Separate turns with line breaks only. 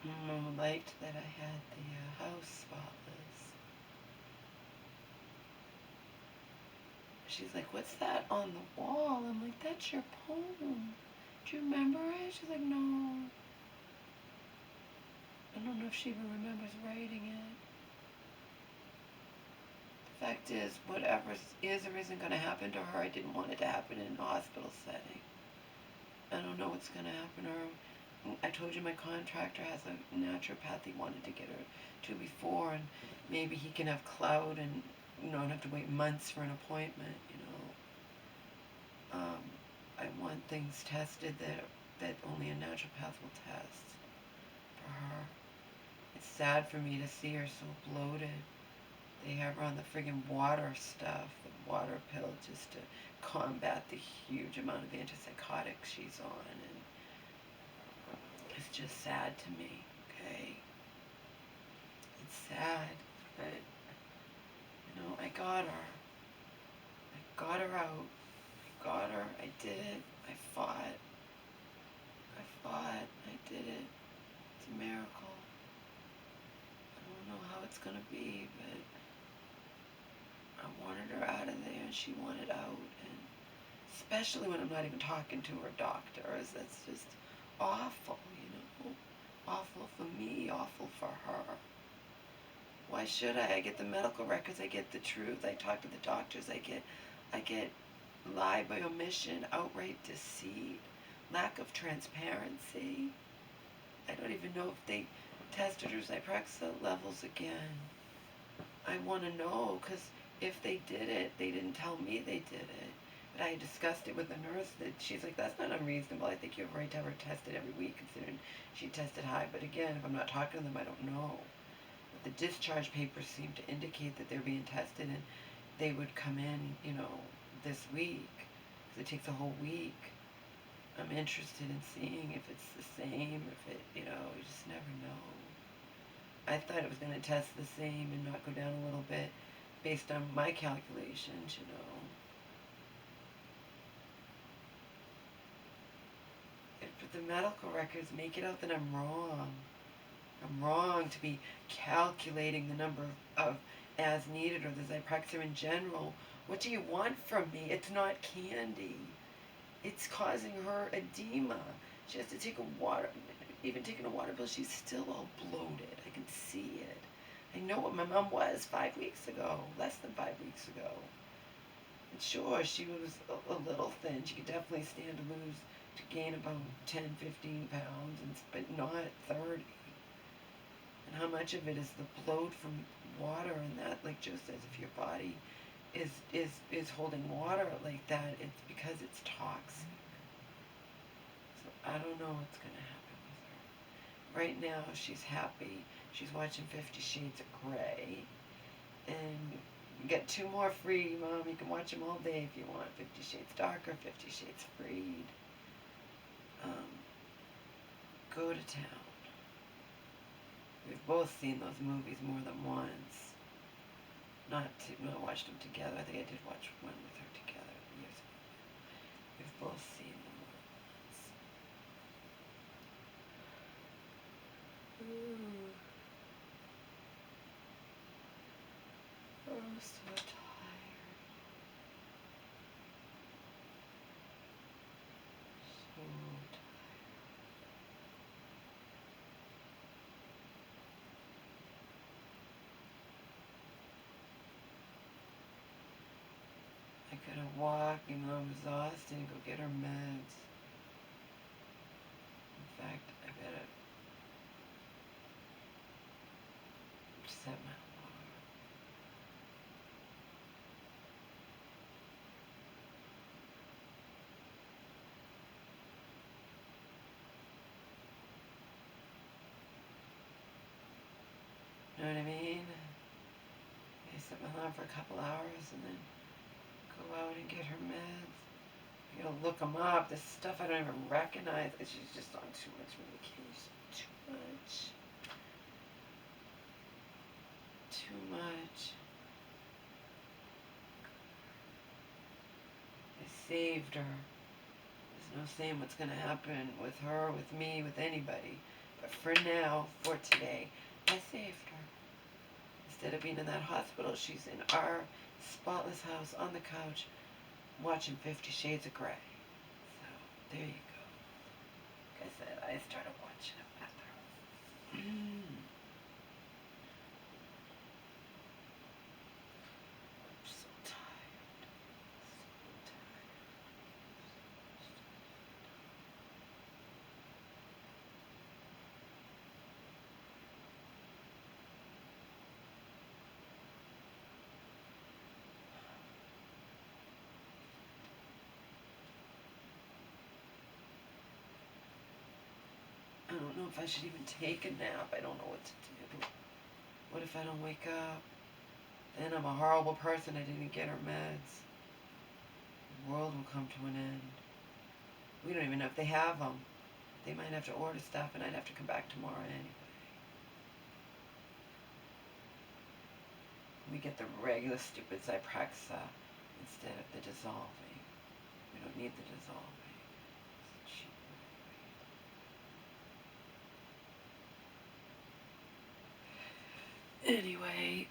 Mom liked that I had the house spotless. She's like, what's that on the wall? I'm like, that's your poem. Do you remember it? She's like, no. I don't know if she even remembers writing it. The fact is, whatever is or isn't going to happen to her, I didn't want it to happen in a hospital setting. I don't know what's going to happen to her. I told you my contractor has a naturopathy he wanted to get her to before, and maybe he can have clout and not have to wait months for an appointment, you know. I want things tested that only a naturopath will test for her. It's sad for me to see her so bloated. They have her on the friggin' water stuff, the water pill, just to combat the huge amount of antipsychotics she's on, and it's just sad to me, okay? It's sad, but, you know, I got her. I got her out. I got her. I did it. I fought. I did it. It's a miracle. I don't know how it's gonna be, but I wanted her out of there, and she wanted out, and especially when I'm not even talking to her doctors. That's just awful, you know? Awful for me, awful for her. Why should I? I get the medical records, I get the truth, I talk to the doctors, I get lie by omission, outright deceit, lack of transparency. I don't even know if they tested her Zyprexa levels again. I want to know, because if they did it, they didn't tell me they did it. But I discussed it with the nurse that she's like, that's not unreasonable. I think you have a right to have her tested every week, considering she tested high. But again, if I'm not talking to them, I don't know. But the discharge papers seem to indicate that they're being tested, and they would come in, you know, this week, because it takes a whole week. I'm interested in seeing if it's the same, if it, you know, you just never know. I thought it was going to test the same and not go down a little bit based on my calculations, you know. But the medical records make it out that I'm wrong. I'm wrong to be calculating the number of as needed or the Zyprexa in general. What do you want from me? It's not candy. It's causing her edema. She has to take a water, even taking a water pill, she's still all bloated. I can see it. I know what my mom was 5 weeks ago, less than 5 weeks ago. And sure, she was a little thin. She could definitely stand to gain about 10, 15 pounds, but not 30. And how much of it is the bloat from water and that, like Joe says, if your body is holding water like that, it's because it's toxic. So I don't know what's going to happen with her. Right now, she's happy. She's watching 50 Shades of Grey. And you get 2 more free, Mom. You can watch them all day if you want. 50 Shades Darker, 50 Shades Freed. Go to town. We've both seen those movies more than once. Not watched them together. I think I did watch one with her together years ago. We've both seen them once. Ooh. I'm so tired. So tired. I gotta walk, even though I'm exhausted, and go get her meds. In fact, I better set my alarm. You know what I mean? I set my alarm for a couple hours and then go out and get her meds. I gotta look them up. This stuff I don't even recognize. She's just on too much medication. Too much. Too much. I saved her. There's no saying what's gonna happen with her, with me, with anybody. for now, for today, I saved her. Instead of being in that hospital, she's in our spotless house on the couch watching 50 Shades of Grey. So, there you go. Like I said, I started watching it with her. I'm so tired. So tired. I don't know if I should even take a nap. I don't know what to do. What if I don't wake up? Then I'm a horrible person. I didn't get her meds. The world will come to an end. We don't even know if they have them. They might have to order stuff, and I'd have to come back tomorrow anyway. We get the regular stupid Zyprexa instead of the dissolving. We don't need the dissolving. It's cheap anyway. Anyway,